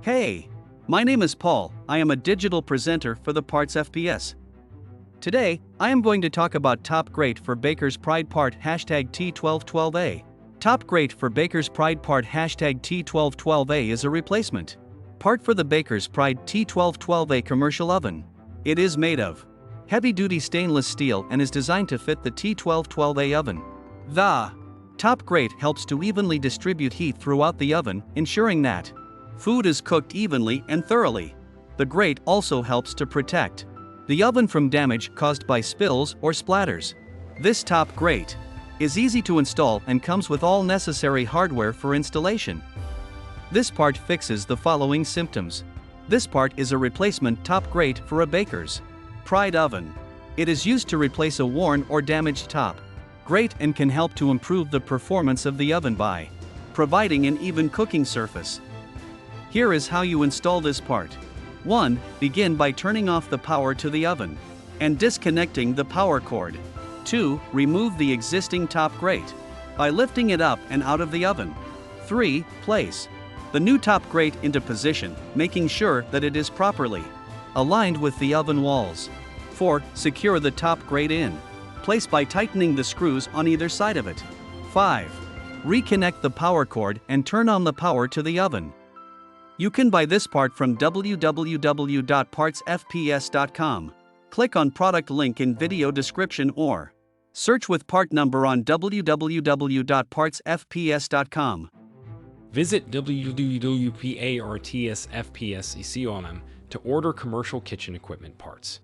Hey, my name is Paul. I am a digital presenter for the PartsFPS. Today, I am going to talk about Top Grate for Bakers Pride Part #T1212A. Top Grate for Bakers Pride Part #T1212A is a replacement part for the Bakers Pride T1212A commercial oven. It is made of heavy-duty stainless steel and is designed to fit the T1212A oven. The Top Grate helps to evenly distribute heat throughout the oven, ensuring that food is cooked evenly and thoroughly. The grate also helps to protect the oven from damage caused by spills or splatters. This Top Grate is easy to install and comes with all necessary hardware for installation. This part fixes the following symptoms. This part is a replacement Top Grate for a Bakers Pride oven. It is used to replace a worn or damaged top grate and can help to improve the performance of the oven by providing an even cooking surface. Here is how you install this part. 1. Begin by turning off the power to the oven and disconnecting the power cord. 2. Remove the existing top grate by lifting it up and out of the oven. 3. Place the new top grate into position, making sure that it is properly aligned with the oven walls. 4. Secure the top grate in place by tightening the screws on either side of it. 5. Reconnect the power cord and turn on the power to the oven. You can buy this part from www.PartsFPS.com. Click on product link in video description or search with part number on www.PartsFPS.com. Visit www.PartsFPS to order commercial kitchen equipment parts.